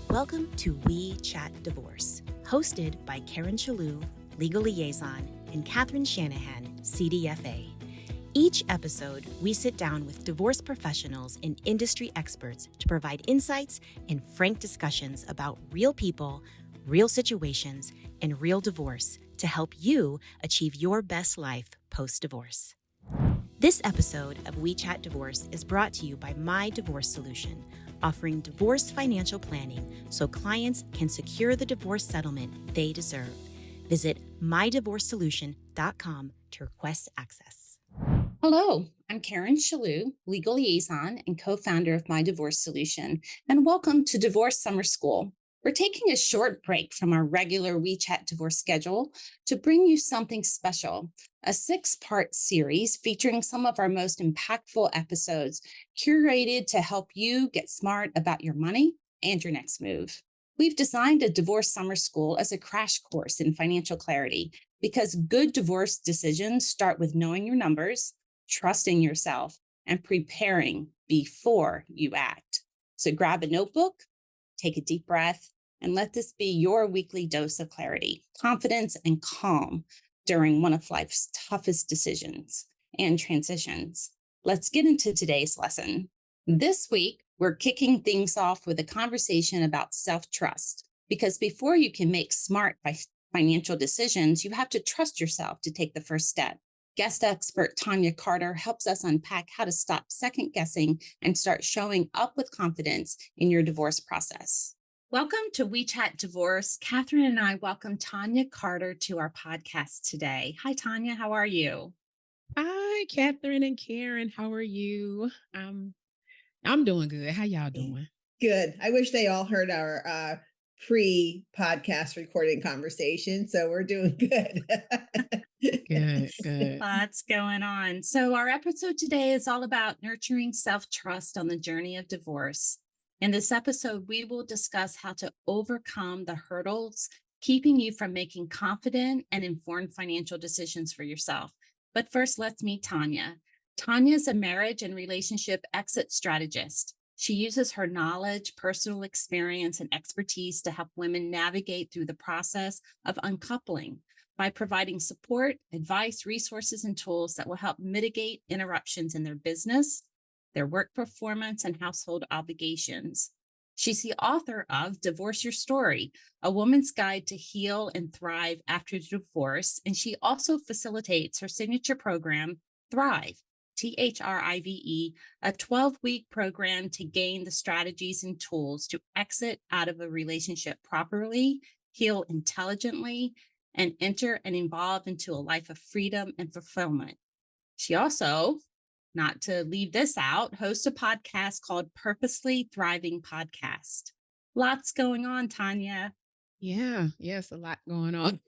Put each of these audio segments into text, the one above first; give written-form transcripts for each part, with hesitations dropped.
Welcome to We Chat Divorce, hosted by Karen Shalhoub, Legal Liaison, and Katherine Shanahan, CDFA. Each episode, we sit down with divorce professionals and industry experts to provide insights and frank discussions about real people, real situations, and real divorce to help you achieve your best life post-divorce. This episode of We Chat Divorce is brought to you by My Divorce Solution, offering divorce financial planning so clients can secure the divorce settlement they deserve. Visit mydivorcesolution.com to request access. Hello, I'm Karen Shalhoub, Legal Liaison and co-founder of My Divorce Solution, and welcome to Divorce Summer School. We're taking a short break from our regular WeChat divorce schedule to bring you something special, a 6-part series featuring some of our most impactful episodes curated to help you get smart about your money and your next move. We've designed a divorce summer school as a crash course in financial clarity because good divorce decisions start with knowing your numbers, trusting yourself, and preparing before you act. So grab a notebook, take a deep breath, and let this be your weekly dose of clarity, confidence, and calm during one of life's toughest decisions and transitions. Let's get into today's lesson. This week, we're kicking things off with a conversation about self-trust, because before you can make smart financial decisions, you have to trust yourself to take the first step. Guest expert Tonya Carter helps us unpack how to stop second guessing and start showing up with confidence in your divorce process. Welcome to We Chat Divorce. Katherine and I welcome Tonya Carter to our podcast today. Hi, Tonya. How are you? Hi, Katherine and Karen. How are you? I'm doing good. How y'all doing? Good. I wish they all heard our pre-podcast recording conversation. So we're doing good. Good. Lots going on. So our episode today is all about nurturing self-trust on the journey of divorce. In this episode, we will discuss how to overcome the hurdles keeping you from making confident and informed financial decisions for yourself. But first, let's meet Tonya. Tonya is a marriage and relationship exit strategist. She uses her knowledge, personal experience, and expertise to help women navigate through the process of uncoupling by providing support, advice, resources, and tools that will help mitigate interruptions in their business, their work performance, and household obligations. She's the author of Divorce Your Story, A Woman's Guide to Heal and Thrive After Divorce, and she also facilitates her signature program, Thrive, THRIVE, a 12-week program to gain the strategies and tools to exit out of a relationship properly, heal intelligently, and enter and evolve into a life of freedom and fulfillment. She also, not to leave this out, hosts a podcast called Purposely Thriving Podcast. Lots going on, Tonya. Yes, a lot going on.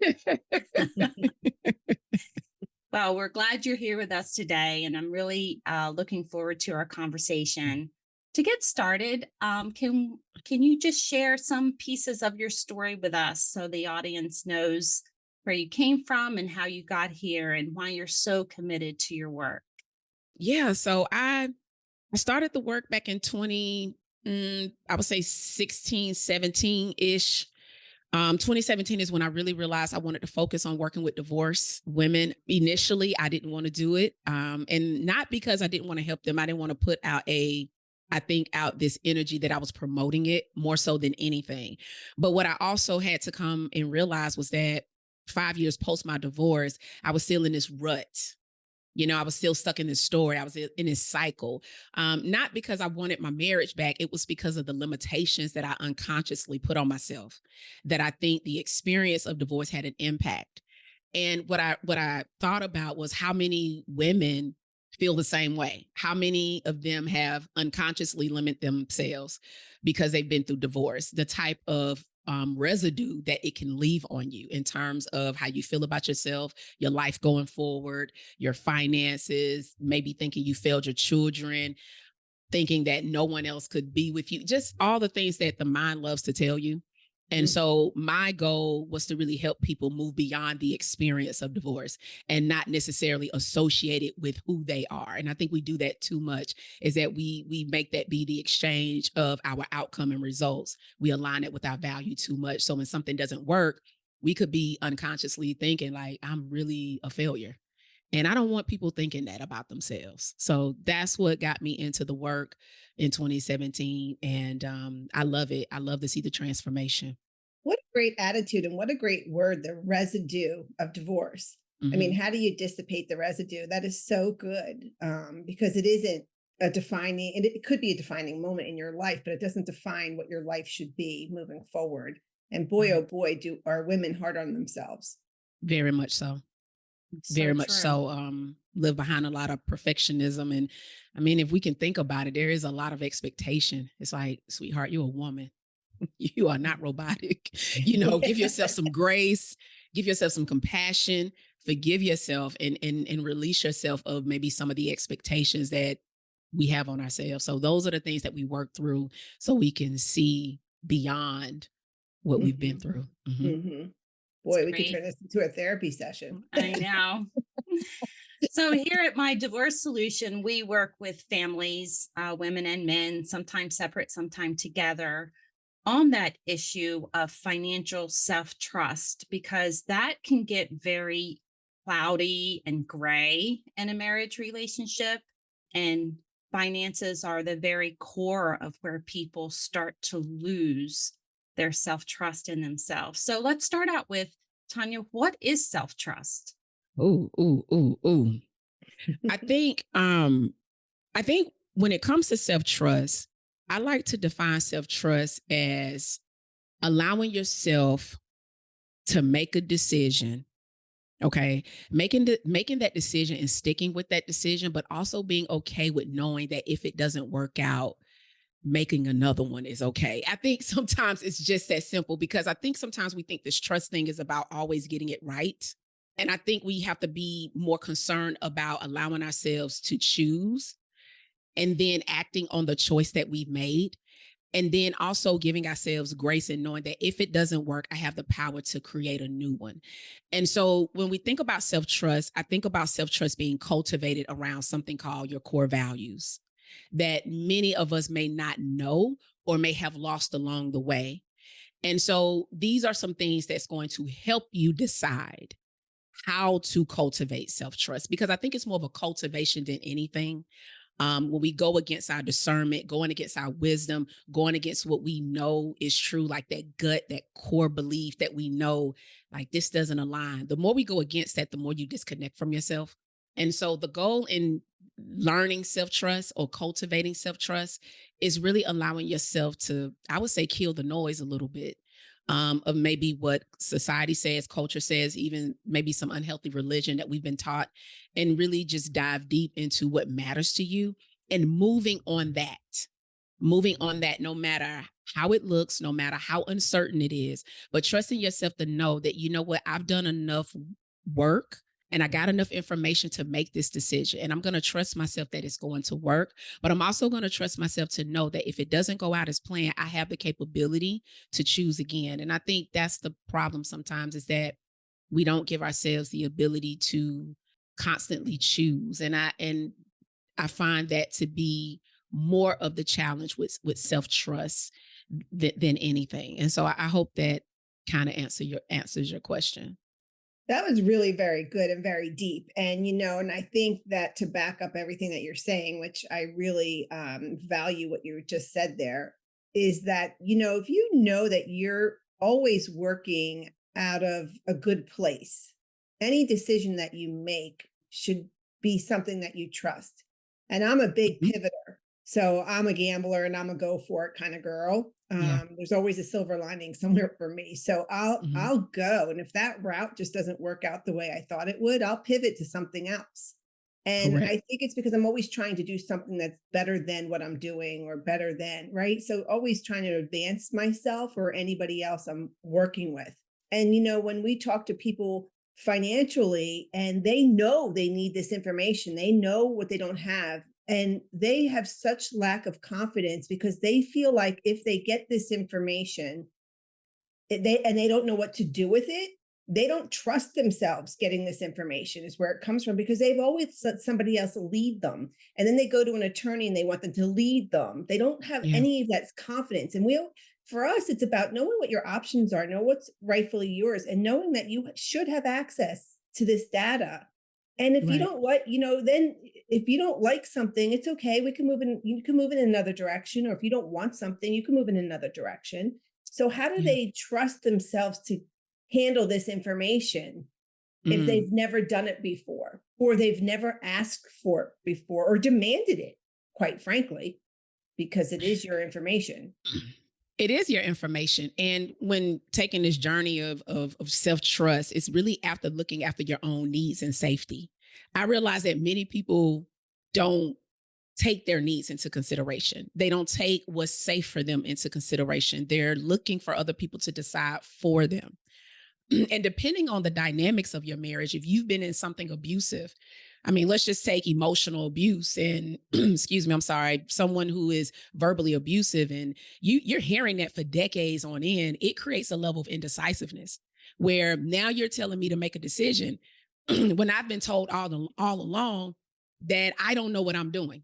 Well, we're glad you're here with us today, and I'm really looking forward to our conversation. To get started, can you just share some pieces of your story with us so the audience knows where you came from and how you got here and why you're so committed to your work? Yeah, so I started the work back in I would say 16, 17-ish. 2017 is when I really realized I wanted to focus on working with divorced women. Initially, I didn't want to do it. And not because I didn't want to help them. I didn't want to put out out this energy that I was promoting it more so than anything. But what I also had to come and realize was that 5 years post my divorce, I was still in this rut. I was still stuck in this story. I was in this cycle, not because I wanted my marriage back. It was because of the limitations that I unconsciously put on myself, that I think the experience of divorce had an impact. And what I thought about was how many women feel the same way. How many of them have unconsciously limited themselves because they've been through divorce, the type of residue that it can leave on you in terms of how you feel about yourself, your life going forward, your finances, maybe thinking you failed your children, thinking that no one else could be with you, just all the things that the mind loves to tell you. And so my goal was to really help people move beyond the experience of divorce and not necessarily associate it with who they are. And I think we do that too much, is that we make that be the exchange of our outcome and results. We align it with our value too much. So when something doesn't work, we could be unconsciously thinking like, I'm really a failure. And I don't want people thinking that about themselves. So that's what got me into the work in 2017. And I love it. I love to see the transformation. What a great attitude and what a great word, the residue of divorce. I mean, Mhm. how do you dissipate the residue? That is so good, because it isn't a defining, it could be a defining moment in your life, but it doesn't define what your life should be moving forward. And boy, oh Right. boy, do are women hard on themselves. Very much so. So Very much true. so. Live behind a lot of perfectionism. And I mean, if we can think about it, there is a lot of expectation. It's like, sweetheart, you're a woman. You are not robotic. Give yourself some grace, give yourself some compassion, forgive yourself, and release yourself of maybe some of the expectations that we have on ourselves. So those are the things that we work through so we can see beyond what we've been Mhm, through. Mhm. mhm. It's Boy, we could great. turn this into a therapy session. I know. So here at My Divorce Solution, we work with families, women and men, sometimes separate, sometimes together, on that issue of financial self trust, because that can get very cloudy and gray in a marriage relationship. And finances are the very core of where people start to lose their self trust in themselves. So let's start out with Tonya, what is self trust? Ooh, ooh, ooh, ooh. I think I think when it comes to self-trust, I like to define self-trust as allowing yourself to make a decision. Okay. Making that decision and sticking with that decision, but also being okay with knowing that if it doesn't work out, making another one is okay. I think sometimes it's just that simple because I think sometimes we think this trust thing is about always getting it right. And I think we have to be more concerned about allowing ourselves to choose and then acting on the choice that we've made. And then also giving ourselves grace and knowing that if it doesn't work, I have the power to create a new one. And so when we think about self trust, I think about self trust being cultivated around something called your core values that many of us may not know or may have lost along the way. And so these are some things that's going to help you decide how to cultivate self trust because I think it's more of a cultivation than anything. When we go against our discernment, going against our wisdom, going against what we know is true, like that gut, that core belief that we know, like this doesn't align. The more we go against that, the more you disconnect from yourself. And so the goal in learning self trust or cultivating self trust is really allowing yourself to, I would say, kill the noise a little bit. Of maybe what society says, culture says, even maybe some unhealthy religion that we've been taught, and really just dive deep into what matters to you and moving on that no matter how it looks, no matter how uncertain it is, but trusting yourself to know that, you know what, I've done enough work and I got enough information to make this decision. And I'm going to trust myself that it's going to work. But I'm also going to trust myself to know that if it doesn't go out as planned, I have the capability to choose again. And I think that's the problem sometimes is that we don't give ourselves the ability to constantly choose. And I find that to be more of the challenge with self-trust than anything. And so I hope that kind of answers your question. That was really very good and very deep. And, and I think that to back up everything that you're saying, which I really value what you just said there, is that, if you know that you're always working out of a good place, any decision that you make should be something that you trust. And I'm a big Mhm. pivoter. So I'm a gambler and I'm a go for it kind of girl. Yeah. There's always a silver lining somewhere for me. So I'll Mhm. I'll go. And if that route just doesn't work out the way I thought it would, I'll pivot to something else. And I Correct. think it's because I'm always trying to do something that's better than what I'm doing or better than, right? So always trying to advance myself or anybody else I'm working with. And when we talk to people financially and they know they need this information, they know what they don't have, and they have such lack of confidence because they feel like if they get this information, they don't know what to do with it. They don't trust themselves getting this information is where it comes from, because they've always let somebody else lead them. And then they go to an attorney and they want them to lead them. They don't have Yeah. any of that confidence. And for us, it's about knowing what your options are, know what's rightfully yours, and knowing that you should have access to this data. And if you Right. don't like, then if you don't like something, it's okay. You can move in another direction. Or if you don't want something, you can move in another direction. So how do Yeah. they trust themselves to handle this information if Mm. they've never done it before, or they've never asked for it before, or demanded it, quite frankly, because it is your information? It is your information. And when taking this journey of self-trust, it's really after looking after your own needs and safety. I realize that many people don't take their needs into consideration. They don't take what's safe for them into consideration. They're looking for other people to decide for them. And depending on the dynamics of your marriage, if you've been in something abusive, I mean, let's just take emotional abuse and excuse me, I'm sorry, someone who is verbally abusive, and you're hearing that for decades on end, it creates a level of indecisiveness where now you're telling me to make a decision when I've been told all along that I don't know what I'm doing.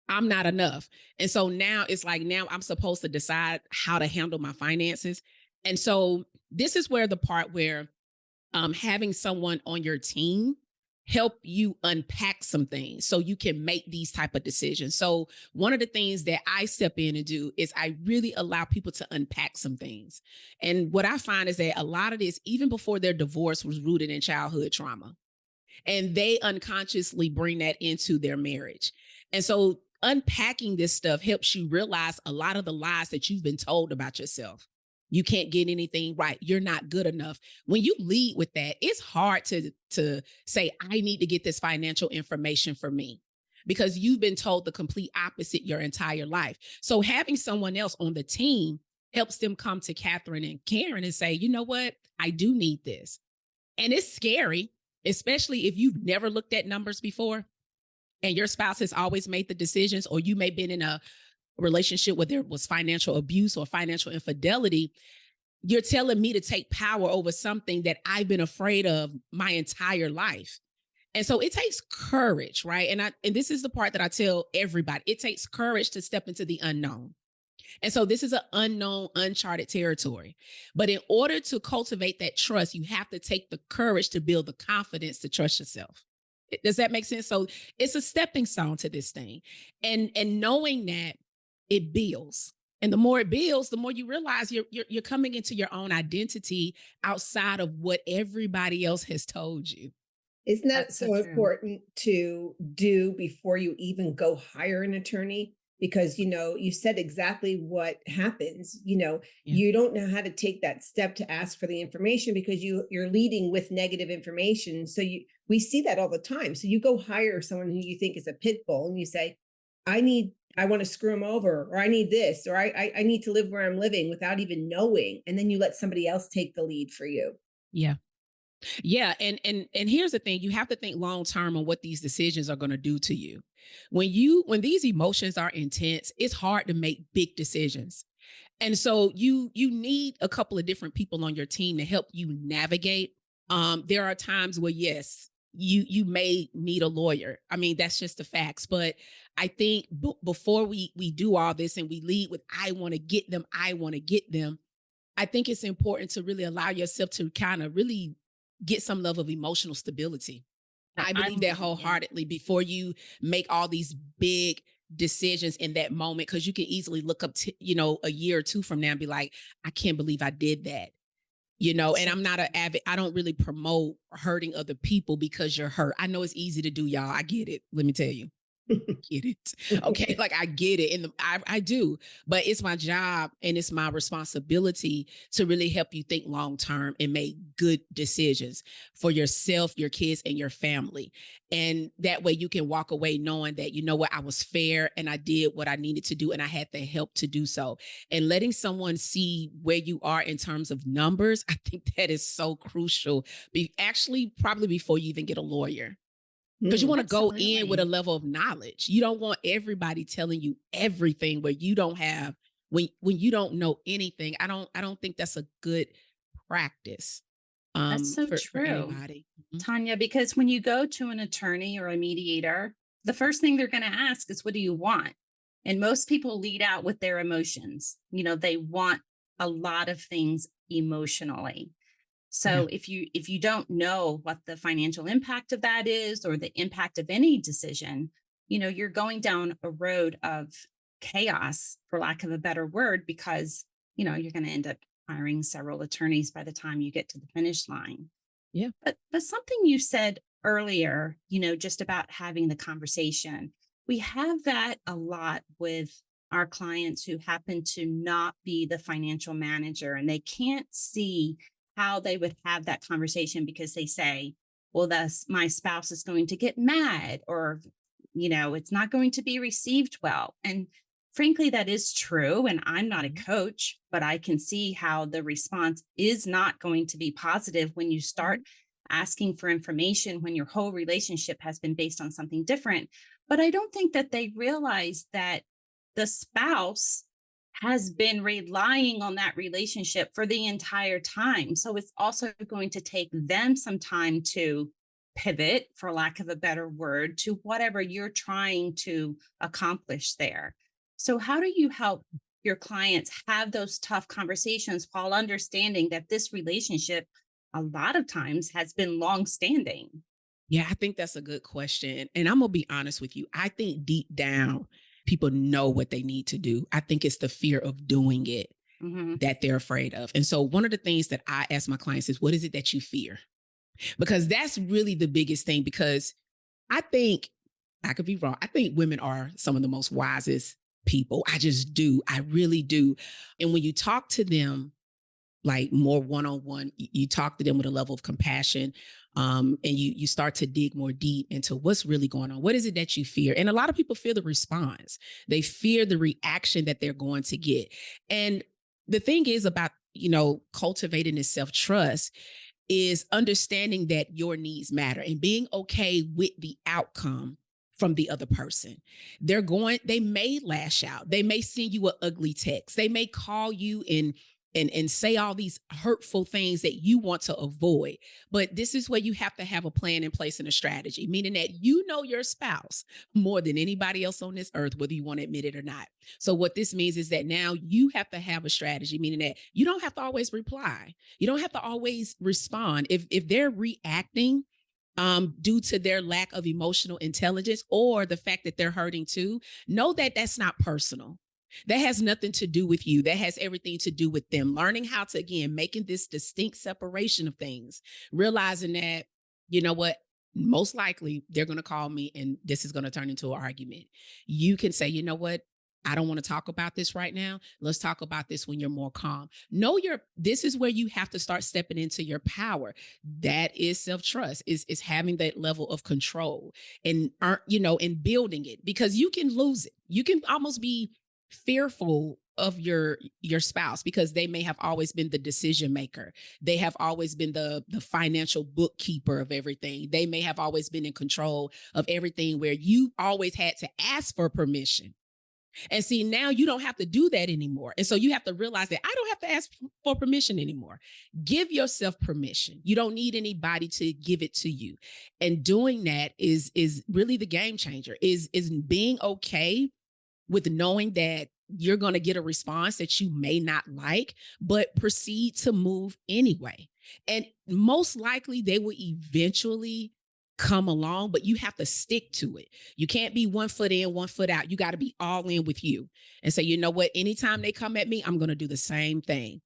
I'm not enough. And so now it's like now I'm supposed to decide how to handle my finances. And so this is where the part where having someone on your team help you unpack some things so you can make these type of decisions. So one of the things that I step in and do is I really allow people to unpack some things. And what I find is that a lot of this, even before their divorce, was rooted in childhood trauma, and they unconsciously bring that into their marriage. And so unpacking this stuff helps you realize a lot of the lies that you've been told about yourself. You can't get anything right. You're not good enough. When you lead with that, it's hard to say, I need to get this financial information for me, because you've been told the complete opposite your entire life. So having someone else on the team helps them come to Catherine and Karen and say, you know what? I do need this. And it's scary, especially if you've never looked at numbers before and your spouse has always made the decisions, or you may have been in a relationship where there was financial abuse or financial infidelity. You're telling me to take power over something that I've been afraid of my entire life. And so it takes courage, right? And this is the part that I tell everybody. It takes courage to step into the unknown. And so this is an unknown, uncharted territory. But in order to cultivate that trust, you have to take the courage to build the confidence to trust yourself. Does that make sense? So it's a stepping stone to this thing. And knowing that it builds. And the more it builds, the more you realize you're coming into your own identity outside of what everybody else has told you. Isn't that That's so so true. important to do before you even go hire an attorney? Because, you said exactly what happens. Yeah. You don't know how to take that step to ask for the information because you're leading with negative information. So we see that all the time. So you go hire someone who you think is a pit bull and you say, I want to screw him over, or I need this, or I need to live where I'm living, without even knowing. And then you let somebody else take the lead for you. Yeah. Yeah, and here's the thing, you have to think long term on what these decisions are going to do to you. When these emotions are intense, it's hard to make big decisions. And so you need a couple of different people on your team to help you navigate. There are times where yes, you may need a lawyer. I mean, that's just the facts, but I think before we do all this and we lead with I want to get them, I think it's important to really allow yourself to kind of really get some level of emotional stability. I believe I'm that with you. wholeheartedly before you make all these big decisions in that moment, because you can easily look up to, a year or two from now and be like, I can't believe I did that. And So I'm not an avid, I don't really promote hurting other people because you're hurt. I know it's easy to do, y'all. I get it. Let me tell you. Get it. Okay. Like I get it. And I do, but it's my job and it's my responsibility to really help you think long term and make good decisions for yourself, your kids, and your family. And that way you can walk away knowing that, you know what, I was fair and I did what I needed to do and I had the help to do so. And letting someone see where you are in terms of numbers, I think that is so crucial. Actually, probably before you even get a lawyer, because you want to go in with a absolutely. level of knowledge. You don't want everybody telling you everything where you don't have when you don't know anything. I don't think that's a good practice That's so for true, anybody. Mhm. Tanya, because when you go to an attorney or a mediator, the first thing they're going to ask is, what do you want? And most people lead out with their emotions. They want a lot of things emotionally. Yeah. So if you don't know what the financial impact of that is, or the impact of any decision, you're going down a road of chaos, for lack of a better word, because you're going to end up hiring several attorneys by the time you get to the finish line. Yeah. But something you said earlier, just about having the conversation, we have that a lot with our clients who happen to not be the financial manager, and they can't see how they would have that conversation because they say, well, that's my spouse is going to get mad, or it's not going to be received well. And frankly, that is true. And I'm not a Mhm. coach, but I can see how the response is not going to be positive when you start Mhm. asking for information when your whole relationship has been based on something different. But I don't think that they realize that the spouse has been relying on that relationship for the entire time. So it's also going to take them some time to pivot, for lack of a better word, to whatever you're trying to accomplish there. So, how do you help your clients have those tough conversations while understanding that this relationship a lot of times has been long standing? Yeah, I think that's a good question. And I'm going to be honest with you. I think deep down, people know what they need to do. I think it's the fear of doing it Hmm. that they're afraid of. And so, one of the things that I ask my clients is, what is it that you fear? Because that's really the biggest thing. Because I think, I could be wrong, I think women are some of the most wisest people. I just do. I really do. And when you talk to them, like more one-on-one, you talk to them with a level of compassion, and you start to dig more deep into what's really going on. What is it that you fear? And a lot of people fear the response. They fear the reaction that they're going to get. And the thing is about, cultivating this self-trust is understanding that your needs matter and being okay with the outcome from the other person. They may lash out. They may send you an ugly text. They may call you and say all these hurtful things that you want to avoid. But this is where you have to have a plan in place and a strategy, meaning that you know your spouse more than anybody else on this earth, whether you want to admit it or not. So what this means is that now you have to have a strategy, meaning that you don't have to always reply. You don't have to always respond. If they're reacting due to their lack of emotional intelligence or the fact that they're hurting too, know that that's not personal. That has nothing to do with you. That has everything to do with them. Learning how to, again, making this distinct separation of things, realizing that, you know what, most likely they're going to call me and this is going to turn into an argument. You can say, you know what, I don't want to talk about this right now. Let's talk about this when you're more calm. This is where you have to start stepping into your power. That is self-trust, is having that level of control and, and building it, because you can lose it. You can almost be fearful of your spouse because they may have always been the decision maker. They have always been the financial bookkeeper of everything. They may have always been in control of everything, where you always had to ask for permission. And see, now you don't have to do that anymore. And so you have to realize that I don't have to ask for permission anymore. Give yourself permission. You don't need anybody to give it to you. And doing that is really the game changer, is being okay with knowing that you're going to get a response that you may not like, but proceed to move anyway. And most likely they will eventually come along, but you have to stick to it. You can't be 1 foot in, 1 foot out. You got to be all in with you and say, you know what, anytime they come at me, I'm going to do the same thing.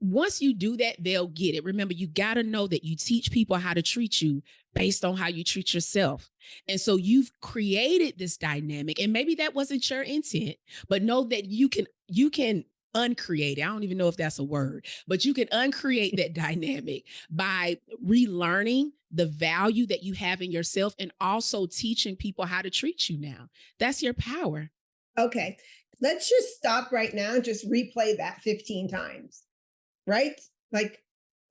Once you do that, they'll get it. Remember, you got to know that you teach people how to treat you based on how you treat yourself. And so you've created this dynamic, and maybe that wasn't your intent, but know that you can uncreate it. I don't even know if that's a word, but you can uncreate that dynamic by relearning the value that you have in yourself and also teaching people how to treat you now. That's your power. Okay. Let's just stop right now and just replay that 15 times. Right? Like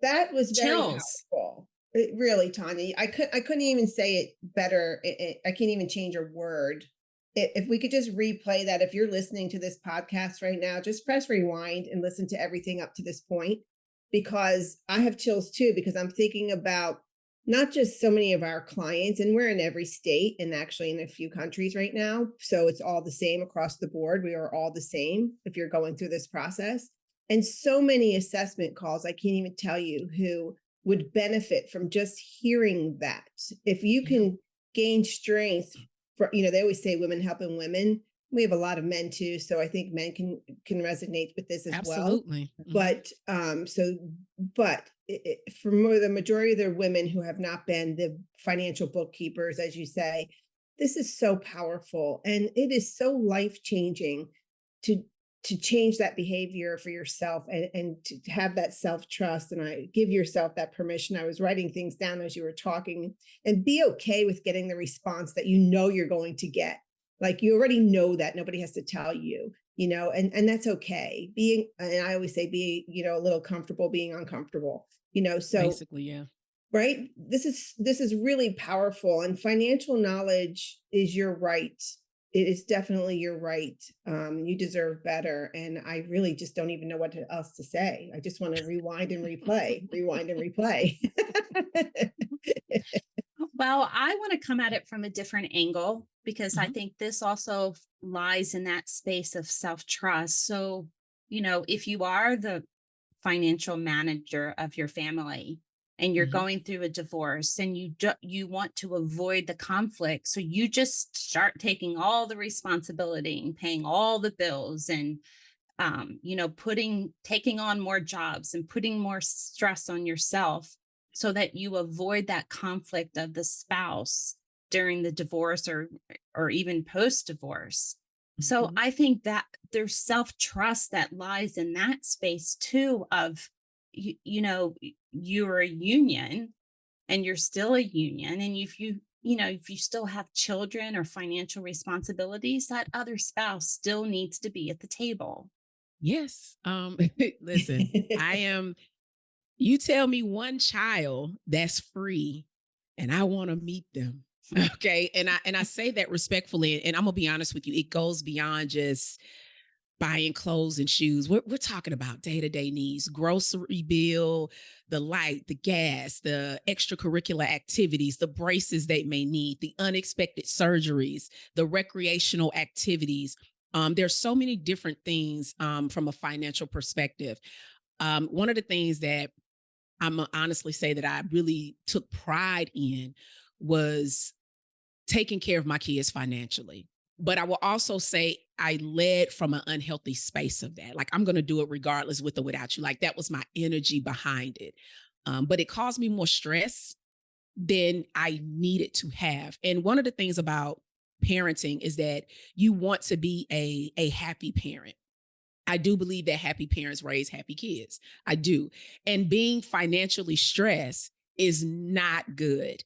that was very Chills. powerful. It really, Tanya. I couldn't even say it better. I can't even change a word. If we could just replay that, if you're listening to this podcast right now, just press rewind and listen to everything up to this point. because I have chills too, because I'm thinking about not just so many of our clients, and we're in every state and actually in a few countries right now. So it's all the same across the board. We are all the same if you're going through this process. And so many assessment calls, I can't even tell you who would benefit from just hearing that. If you can gain strength for, they always say women helping women. We have a lot of men too, so I think men can resonate with this as Absolutely. well. But for the majority of the women who have not been the financial bookkeepers, as you say, this is so powerful, and it is so life changing to change that behavior for yourself, and to have that self trust. And I give yourself that permission. I was writing things down as you were talking, and be okay with getting the response that you're going to get. Like, you already know that nobody has to tell you, and that's okay. And I always say, be, a little comfortable being uncomfortable, so Basically, yeah. right. This is really powerful, and financial knowledge is your right. It is definitely your right. You deserve better. And I really just don't even know what else to say. I just want to rewind and replay, rewind and replay. Well, I want to come at it from a different angle, because I think this also lies in that space of self-trust. So, if you are the financial manager of your family and you're going through a divorce, and you want to avoid the conflict, so you just start taking all the responsibility and paying all the bills, and taking on more jobs and putting more stress on yourself, so that you avoid that conflict of the spouse during the divorce, or even post divorce. So I think that there's self-trust that lies in that space too, of you're a union, and you're still a union, and if you still have children or financial responsibilities, that other spouse still needs to be at the table. Yes. Listen, you tell me one child that's free and I want to meet them. Okay. And I say that respectfully. And I'm gonna be honest with you, it goes beyond just buying clothes and shoes. We're talking about day-to-day needs, grocery bill, the light, the gas, the extracurricular activities, the braces they may need, the unexpected surgeries, the recreational activities. There's so many different things from a financial perspective. One of the things that I'm gonna honestly say that I really took pride in was taking care of my kids financially. But I will also say I led from an unhealthy space of that. Like, I'm going to do it regardless, with or without you. Like, that was my energy behind it. But it caused me more stress than I needed to have. And one of the things about parenting is that you want to be a happy parent. I do believe that happy parents raise happy kids. I do. And being financially stressed is not good.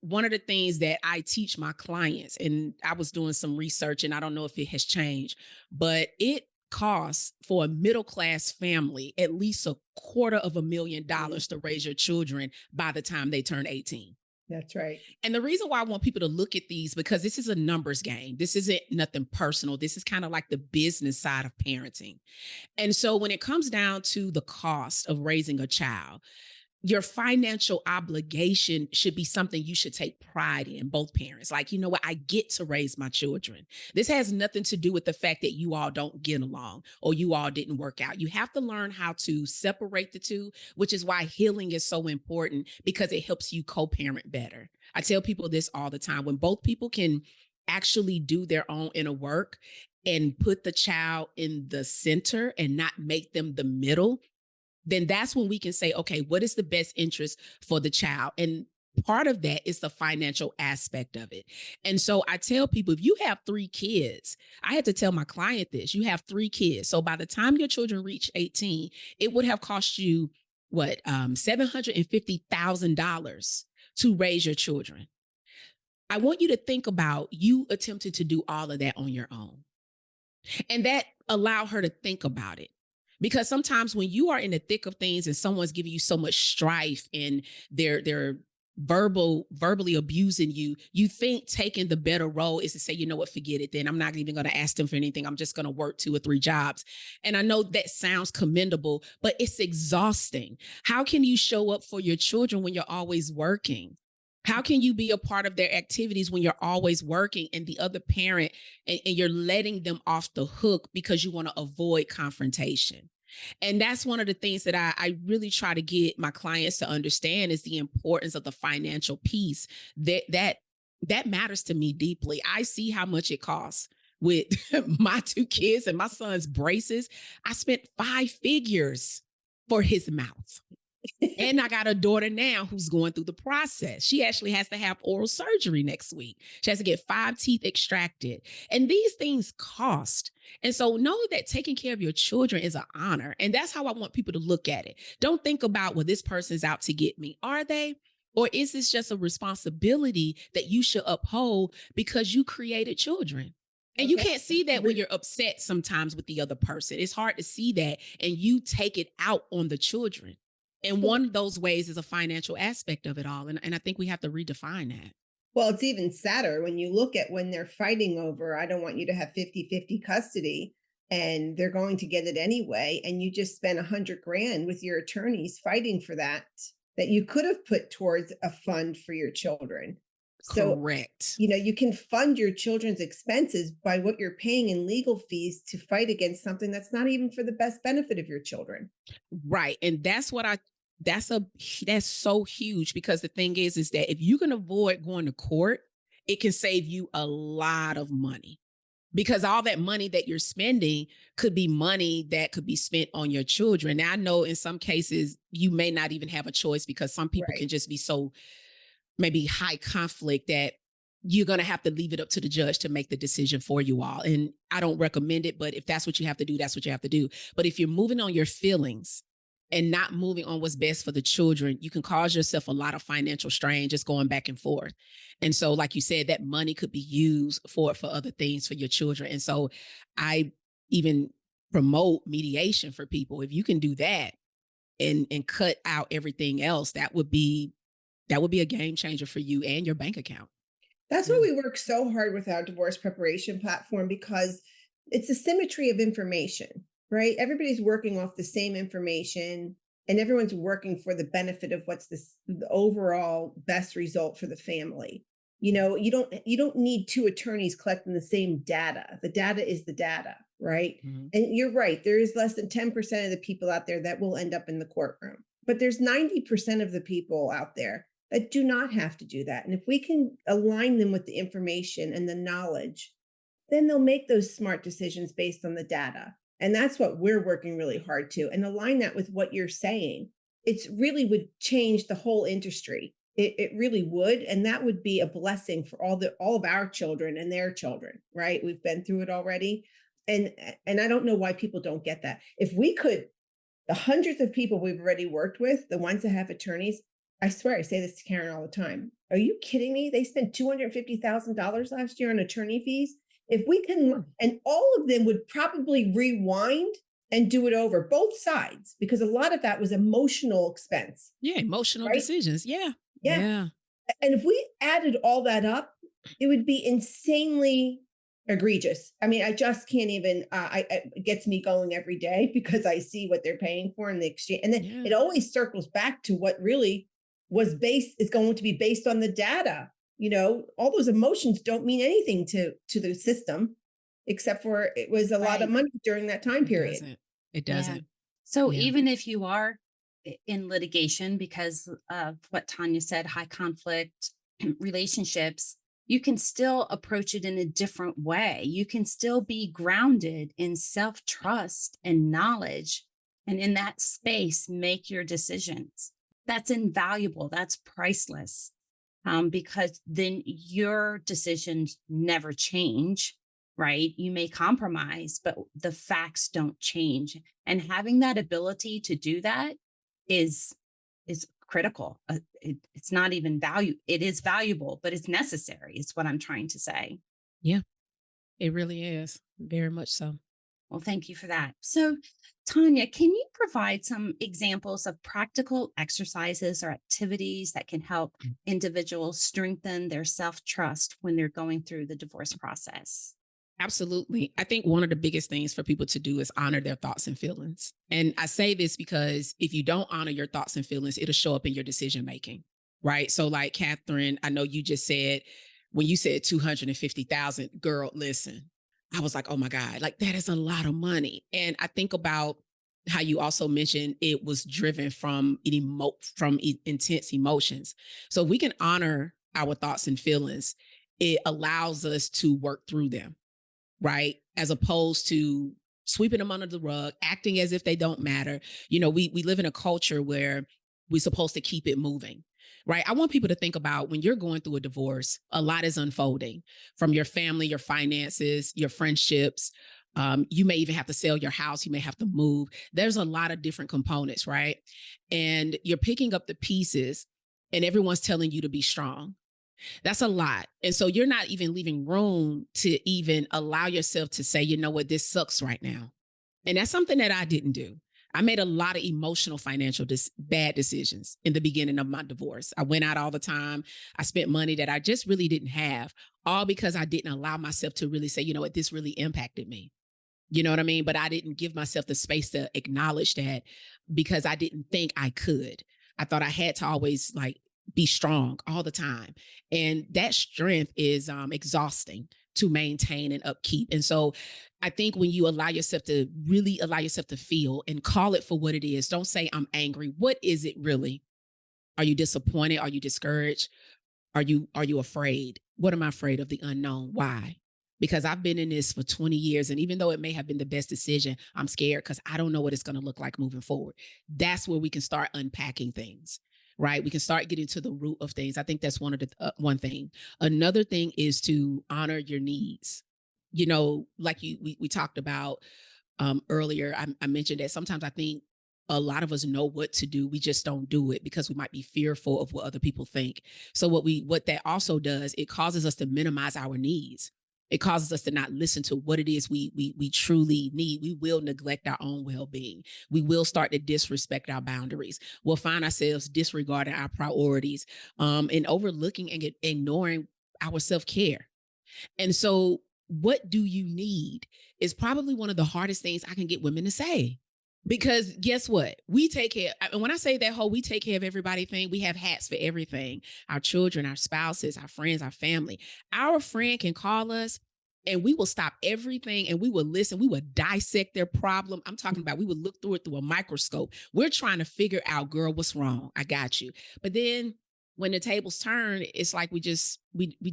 One of the things that I teach my clients, and I was doing some research, and I don't know if it has changed, but it costs for a middle class family at least $250,000 to raise your children by the time they turn 18. That's right. And the reason why I want people to look at these, because this is a numbers game. This isn't nothing personal. This is kind of like the business side of parenting. And so when it comes down to the cost of raising a child, your financial obligation should be something you should take pride in, both parents. Like, you know what? I get to raise my children. This has nothing to do with the fact that you all don't get along or you all didn't work out. You have to learn how to separate the two, which is why healing is so important, because it helps you co-parent better. I tell people this all the time. When both people can actually do their own inner work and put the child in the center and not make them the middle, then that's when we can say, okay, what is the best interest for the child? And part of that is the financial aspect of it. And so I tell people, if you have 3 kids, I had to tell my client this, you have 3 kids. So by the time your children reach 18, it would have cost you $750,000 to raise your children. I want you to think about you attempted to do all of that on your own. And that allowed her to think about it. Because sometimes when you are in the thick of things and someone's giving you so much strife and they're verbally abusing you, you think taking the better role is to say, you know what, forget it. Then I'm not even going to ask them for anything. I'm just going to work 2 or 3 jobs. And I know that sounds commendable, but it's exhausting. How can you show up for your children when you're always working? How can you be a part of their activities when you're always working and the other parent and you're letting them off the hook because you want to avoid confrontation? And that's one of the things that I really try to get my clients to understand is the importance of the financial piece that matters to me deeply. I see how much it costs with my 2 kids and my son's braces. I spent 5 figures for his mouth. And I got a daughter now who's going through the process. She actually has to have oral surgery next week. She has to get 5 teeth extracted. And these things cost. And so know that taking care of your children is an honor. And that's how I want people to look at it. Don't think about, well, this person's out to get me. Are they? Or is this just a responsibility that you should uphold because you created children? And you can't see that when you're upset sometimes with the other person. It's hard to see that. And you take it out on the children. And one of those ways is a financial aspect of it all. And I think we have to redefine that. Well, it's even sadder when you look at when they're fighting over, I don't want you to have 50-50 custody, and they're going to get it anyway. And you just spent $100,000 with your attorneys fighting for that you could have put towards a fund for your children. Correct. So, you can fund your children's expenses by what you're paying in legal fees to fight against something that's not even for the best benefit of your children. Right. And that's so huge, because the thing is that if you can avoid going to court, it can save you a lot of money, because all that money that you're spending could be money that could be spent on your children. Now, I know in some cases you may not even have a choice, because some people can just be so maybe high conflict that you're going to have to leave it up to the judge to make the decision for you all. And I don't recommend it, but if that's what you have to do, that's what you have to do. But if you're moving on your feelings and not moving on what's best for the children, you can cause yourself a lot of financial strain just going back and forth. And so, like you said, that money could be used for other things for your children. And so I even promote mediation for people. If you can do that and cut out everything else, that would be a game changer for you and your bank account. That's why we work so hard with our divorce preparation platform, because it's a symmetry of information, right? Everybody's working off the same information, and everyone's working for the benefit of what's the overall best result for the family. You don't need 2 attorneys collecting the same data. The data is the data, right? Mm-hmm. And you're right. There is less than 10% of the people out there that will end up in the courtroom, but there's 90% of the people out there that do not have to do that. And if we can align them with the information and the knowledge, then they'll make those smart decisions based on the data. And that's what we're working really hard to, and align that with what you're saying. It's really would change the whole industry. It really would. And that would be a blessing for all of our children and their children, right? We've been through it already. And I don't know why people don't get that. If we could, the hundreds of people we've already worked with, the ones that have attorneys, I swear, I say this to Karen all the time. Are you kidding me? They spent $250,000 last year on attorney fees. If we can, and all of them would probably rewind and do it over, both sides, because a lot of that was emotional expense. Yeah, emotional decisions. Yeah. And if we added all that up, it would be insanely egregious. I mean, I just can't even, it gets me going every day, because I see what they're paying for in the exchange. And then it always circles back to what really is going to be based on the data. All those emotions don't mean anything to the system, except for it was a lot of money during that time period. It doesn't. Yeah. So even if you are in litigation because of what Tonya said, high conflict relationships, you can still approach it in a different way. You can still be grounded in self-trust and knowledge, and in that space, make your decisions. That's invaluable. That's priceless, because then your decisions never change, right? You may compromise, but the facts don't change. And having that ability to do that is critical. It's not even value. It is valuable, but it's necessary. It's what I'm trying to say. Yeah, it really is. Very much so. Well, thank you for that. So, Tanya, can you provide some examples of practical exercises or activities that can help individuals strengthen their self trust when they're going through the divorce process? Absolutely. I think one of the biggest things for people to do is honor their thoughts and feelings. And I say this because if you don't honor your thoughts and feelings, it'll show up in your decision making. Right. So, like Catherine, I know you just said when you said 250,000, girl, listen, I was like, oh my God, like that is a lot of money. And I think about how you also mentioned it was driven from intense emotions. So if we can honor our thoughts and feelings, it allows us to work through them, right? As opposed to sweeping them under the rug, acting as if they don't matter. We live in a culture where we're supposed to keep it moving, right? I want people to think about when you're going through a divorce, a lot is unfolding from your family, your finances, your friendships. You may even have to sell your house. You may have to move. There's a lot of different components, right? And you're picking up the pieces and everyone's telling you to be strong. That's a lot. And so you're not even leaving room to even allow yourself to say, you know what, this sucks right now. And that's something that I didn't do. I made a lot of emotional, financial, bad decisions in the beginning of my divorce. I went out all the time. I spent money that I just really didn't have, all because I didn't allow myself to really say, you know what, this really impacted me. You know what I mean? But I didn't give myself the space to acknowledge that because I didn't think I could. I thought I had to always like be strong all the time. And that strength is exhausting to maintain and upkeep. And so I think when you allow yourself to really allow yourself to feel and call it for what it is, don't say, I'm angry. What is it really? Are you disappointed? Are you discouraged? Are you afraid? What am I afraid of? The unknown. Why? Because I've been in this for 20 years. And even though it may have been the best decision, I'm scared because I don't know what it's going to look like moving forward. That's where we can start unpacking things, right? We can start getting to the root of things. I think that's one thing. Another thing is to honor your needs. Like we talked about earlier, I mentioned that sometimes I think a lot of us know what to do. We just don't do it because we might be fearful of what other people think. So what that also does, it causes us to minimize our needs. It causes us to not listen to what it is we truly need. We will neglect our own well-being. We will start to disrespect our boundaries. We'll find ourselves disregarding our priorities, and overlooking and ignoring our self-care. And so what do you need is probably one of the hardest things I can get women to say. Because guess what? We take care. And when I say that whole we take care of everybody thing, we have hats for everything. Our children, our spouses, our friends, our family. Our friend can call us and we will stop everything and we will listen. We will dissect their problem. I'm talking about we will look through it through a microscope. We're trying to figure out, girl, what's wrong? I got you. But then when the tables turn, it's like we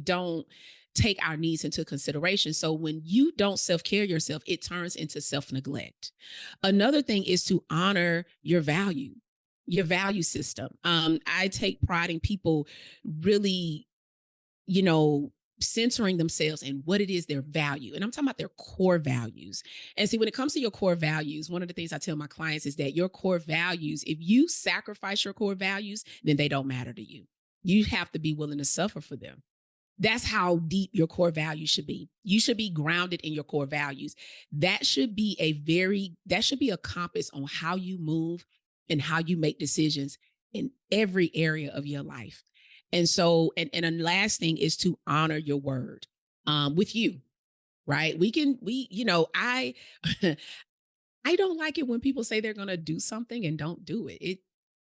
don't take our needs into consideration. So when you don't self-care yourself, it turns into self-neglect. Another thing is to honor your value system. I take pride in people really, centering themselves in what it is their value. And I'm talking about their core values. And see, when it comes to your core values, one of the things I tell my clients is that your core values, if you sacrifice your core values, then they don't matter to you. You have to be willing to suffer for them. That's how deep your core values should be. You should be grounded in your core values. That should be a compass on how you move and how you make decisions in every area of your life. And so, and the last thing is to honor your word with you, right? I I don't like it when people say they're going to do something and don't do it.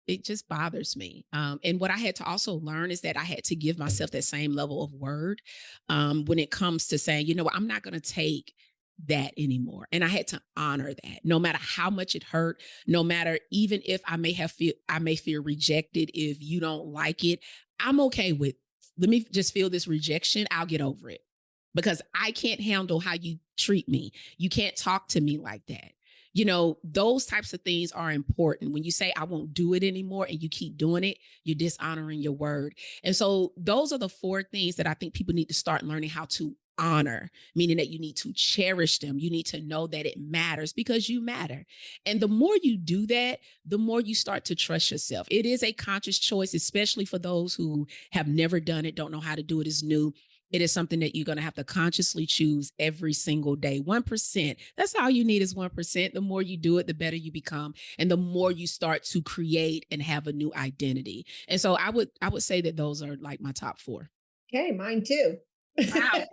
It just bothers me. And what I had to also learn is that I had to give myself that same level of word when it comes to saying, I'm not going to take that anymore. And I had to honor that no matter how much it hurt, no matter even if I may feel rejected. If you don't like it, I'm okay with, let me just feel this rejection. I'll get over it because I can't handle how you treat me. You can't talk to me like that. Those types of things are important. When you say, I won't do it anymore and you keep doing it, you're dishonoring your word. And so those are the 4 things that I think people need to start learning how to honor, meaning that you need to cherish them. You need to know that it matters because you matter. And the more you do that, the more you start to trust yourself. It is a conscious choice, especially for those who have never done it, don't know how to do it, is new. It is something that you're going to have to consciously choose every single day. 1%. That's all you need is 1%. The more you do it, the better you become. And the more you start to create and have a new identity. And so I would say that those are like my top 4. Okay, mine too. Wow.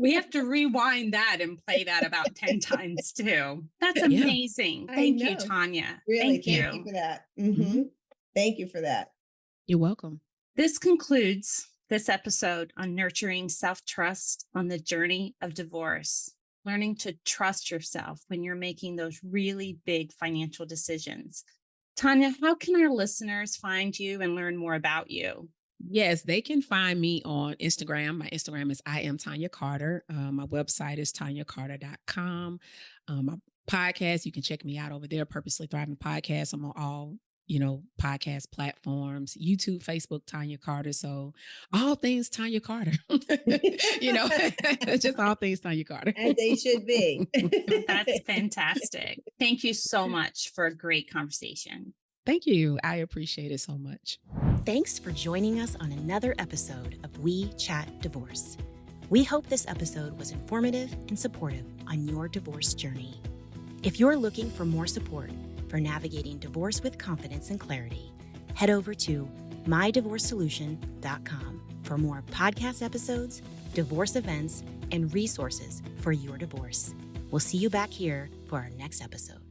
We have to rewind that and play that about 10 times too. That's amazing. Thank you, Tonya. Really, thank you for that. Mm-hmm. Thank you for that. You're welcome. This concludes this episode on nurturing self-trust on the journey of divorce, learning to trust yourself when you're making those really big financial decisions. Tonya, how can our listeners find you and learn more about you? Yes, they can find me on Instagram. My Instagram is I am Tonya Carter. My website is tonyacarter.com. My podcast, you can check me out over there, Purposely Thriving Podcast. I'm on all podcast platforms, YouTube, Facebook, Tonya Carter. So all things Tonya Carter, just all things Tonya Carter. As they should be. That's fantastic. Thank you so much for a great conversation. Thank you. I appreciate it so much. Thanks for joining us on another episode of We Chat Divorce. We hope this episode was informative and supportive on your divorce journey. If you're looking for more support for navigating divorce with confidence and clarity, head over to mydivorcesolution.com for more podcast episodes, divorce events, and resources for your divorce. We'll see you back here for our next episode.